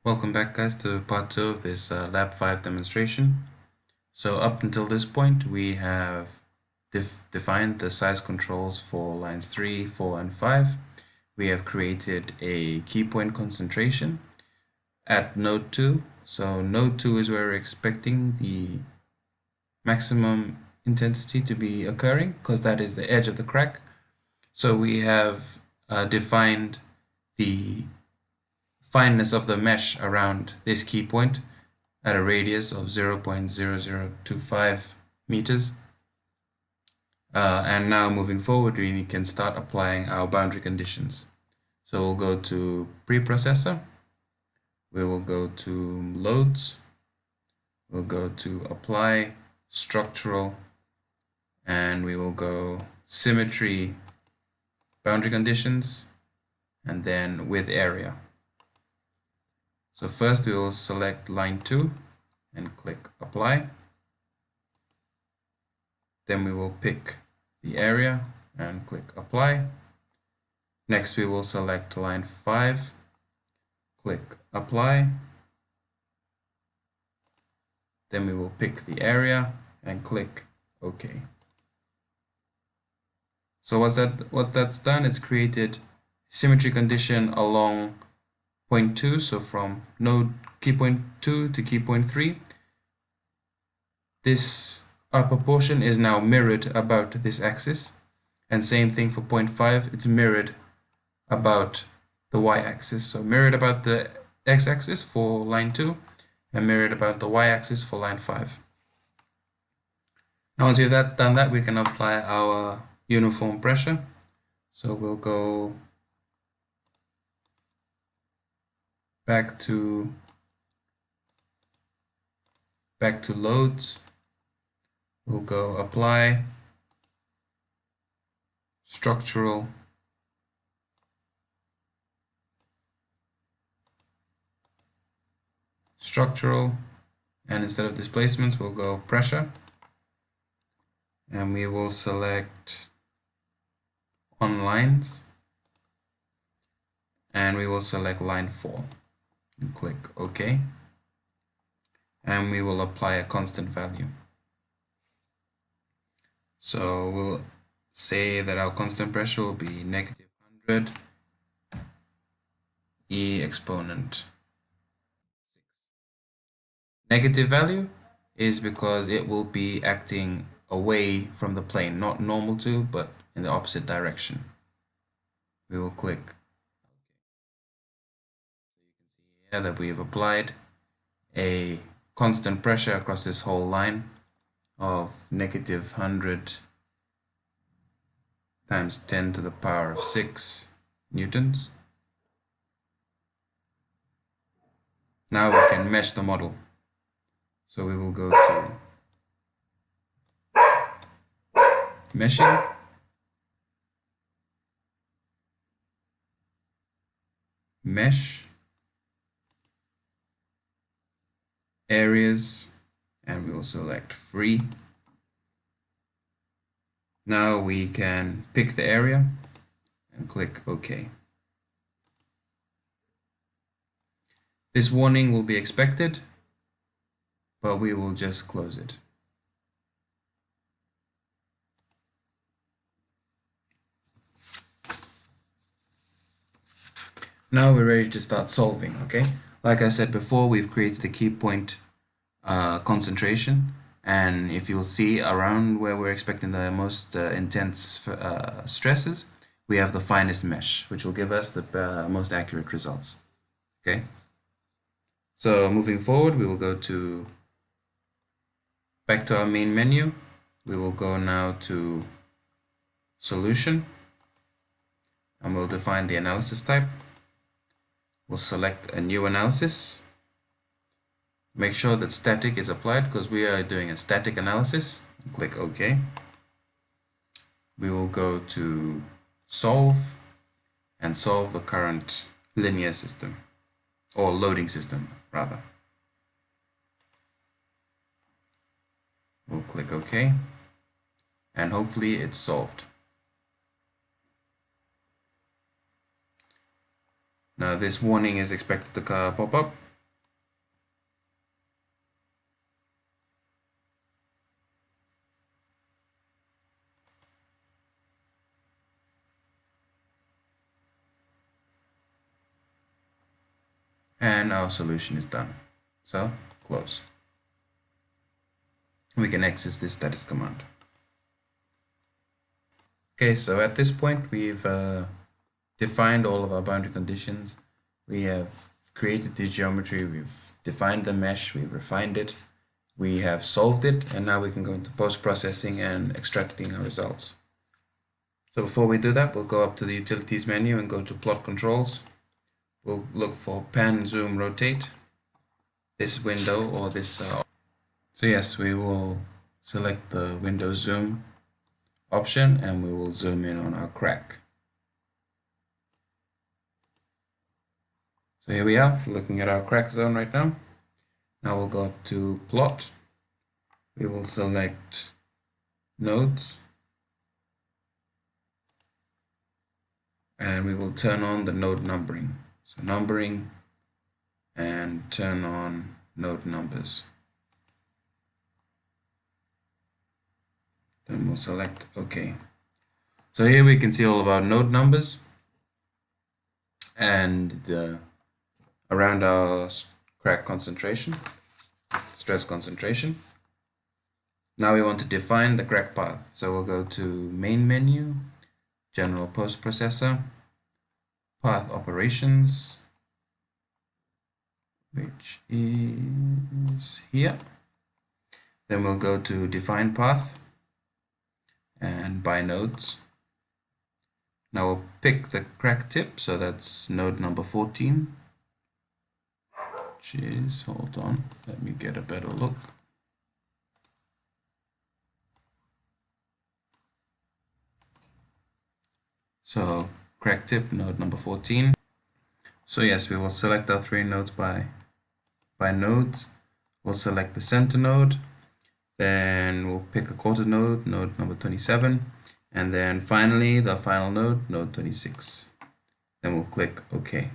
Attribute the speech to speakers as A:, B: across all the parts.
A: Welcome back, guys, to part 2 of this Lab 5 demonstration. So up until this point, we have defined the size controls for lines 3, 4, and 5. We have created a key point concentration at node 2. So node 2 is where we're expecting the maximum intensity to be occurring, because that is the edge of the crack. So we have defined the fineness of the mesh around this key point at a radius of 0.0025 meters. And now moving forward, we can start applying our boundary conditions. So we'll go to preprocessor, we will go to loads, we'll go to apply structural, and we will go symmetry boundary conditions, and then with area. So first we will select line 2 and click apply. Then we will pick the area and click apply. Next we will select line 5, click apply. Then we will pick the area and click OK. So what that's done, it's created symmetry condition along point 2, so from node key point 2 to key point 3. This upper portion is now mirrored about this axis, and same thing for point 5, it's mirrored about the y-axis. So mirrored about the x-axis for line 2 and mirrored about the y-axis for line 5. Now once we've done that, we can apply our uniform pressure. So we'll go back to loads, we'll go apply structural, and instead of displacements we'll go pressure, and we will select on lines, and we will select line 4 and click OK, and we will apply a constant value. So we'll say that our constant pressure will be -100 E exponent 6. Negative value is because it will be acting away from the plane, not normal to, but in the opposite direction. We will click. So you can see here that we have applied a constant pressure across this whole line of -100 times 10 to the power of 6 newtons. Now we can mesh the model. So we will go to meshing, mesh, areas, and we will select free. Now we can pick the area and click OK. This warning will be expected, but we will just close it. Now we're ready to start solving, okay? Like I said before, we've created a key point concentration, and if you'll see around where we're expecting the most intense stresses, we have the finest mesh, which will give us the most accurate results, okay? So moving forward, we will go back to our main menu. We will go now to solution, and we'll define the analysis type. We'll select a new analysis. Make sure that static is applied because we are doing a static analysis. Click OK. We will go to solve and solve the current linear system, or loading system rather. We'll click OK, and hopefully it's solved. Now this warning is expected to pop up, and our solution is done. So close. We can exit this status command. Okay, so at this point we've defined all of our boundary conditions. We have created the geometry, we've defined the mesh, we've refined it, we have solved it, and now we can go into post-processing and extracting our results. So before we do that, we'll go up to the utilities menu and go to plot controls. We'll look for pan, zoom, rotate, this window or this. So yes, we will select the window zoom option and we will zoom in on our crack. So here we are, looking at our crack zone right now. Now we'll go up to plot. We will select nodes and we will turn on the node numbering. So numbering and turn on node numbers. Then we'll select OK. So here we can see all of our node numbers and around our crack concentration, stress concentration. Now we want to define the crack path. So we'll go to main menu, general post processor, path operations, which is here. Then we'll go to define path and by nodes. Now we'll pick the crack tip, so that's node number 14, which is, hold on, let me get a better look. So crack tip, node number 14. So yes, we will select our 3 nodes by nodes. We'll select the center node, then we'll pick a quarter node, node number 27, and then finally the final node, node 26. Then we'll click OK.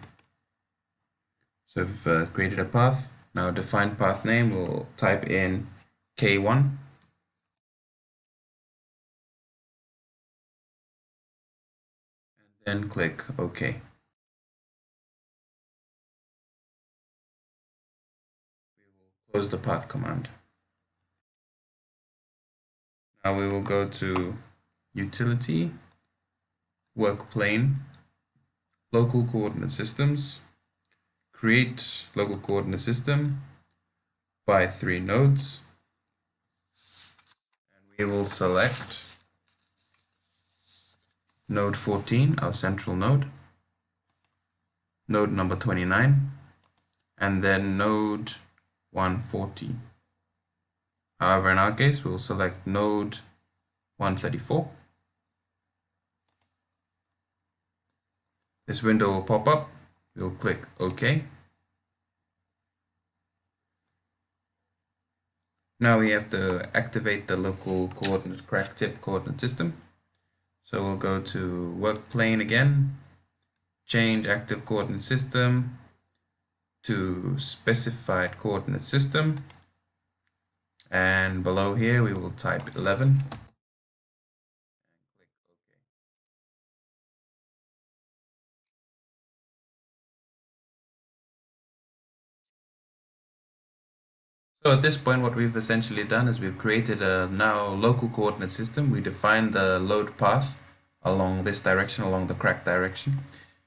A: So we've created a path. Now define path name, we'll type in K1. And then click OK. We will close the path command. Now we will go to utility, work plane, local coordinate systems, create local coordinate system by 3 nodes, and we will select node 14, our central node, node number 29, and then node 140. However, in our case, we'll select node 134. This window will pop up. We'll click OK. Now we have to activate the local coordinate crack tip coordinate system. So we'll go to work plane again, change active coordinate system to specified coordinate system, and below here we will type 11 and click OK. So at this point, what we've essentially done is we've created a now local coordinate system. We defined the load path along this direction, along the crack direction.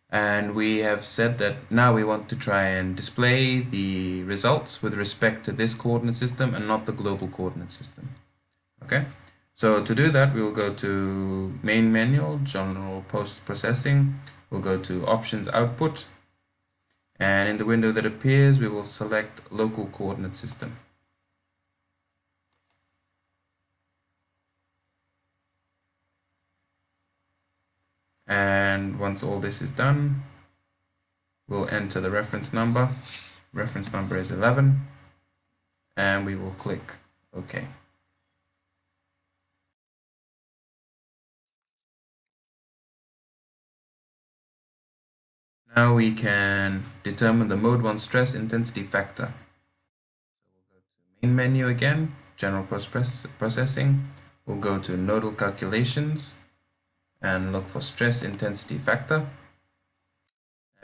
A: And we have said that now we want to try and display the results with respect to this coordinate system and not the global coordinate system. Okay, so to do that, we will go to main menu, general post processing. We'll go to options output. And in the window that appears, we will select local coordinate system. And once all this is done, we'll enter the reference number. Reference number is 11, and we will click OK. Now we can determine the mode 1 stress intensity factor. So we'll go to main menu again, general post processing. We'll go to nodal calculations and look for stress intensity factor.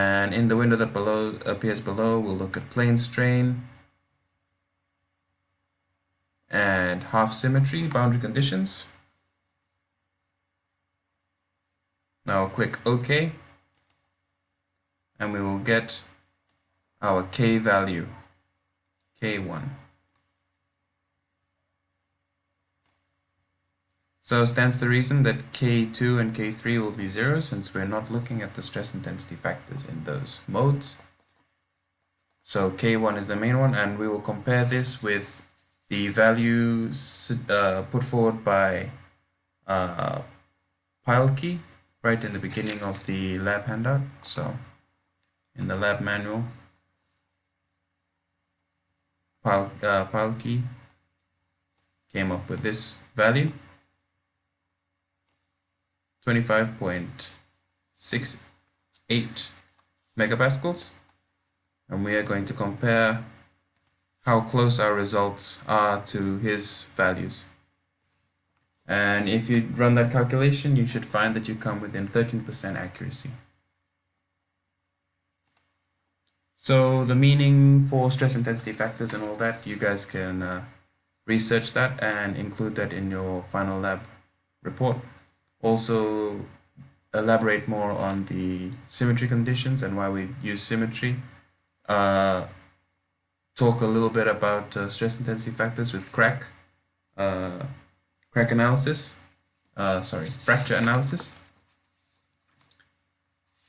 A: And in the window that appears below, we'll look at plane strain and half symmetry boundary conditions. Now click OK, and we will get our K value, K1. So stands to reason that K2 and K3 will be 0 since we're not looking at the stress intensity factors in those modes. So K1 is the main one, and we will compare this with the values put forward by Pilekey right in the beginning of the lab handout. So in the lab manual, Pilekey came up with this value, 25.68 megapascals, and we are going to compare how close our results are to his values. And if you run that calculation, you should find that you come within 13% accuracy. So the meaning for stress intensity factors and all that, you guys can research that and include that in your final lab report. Also elaborate more on the symmetry conditions and why we use symmetry. Talk a little bit about stress intensity factors with fracture analysis.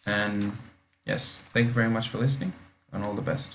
A: And yes, thank you very much for listening, and all the best.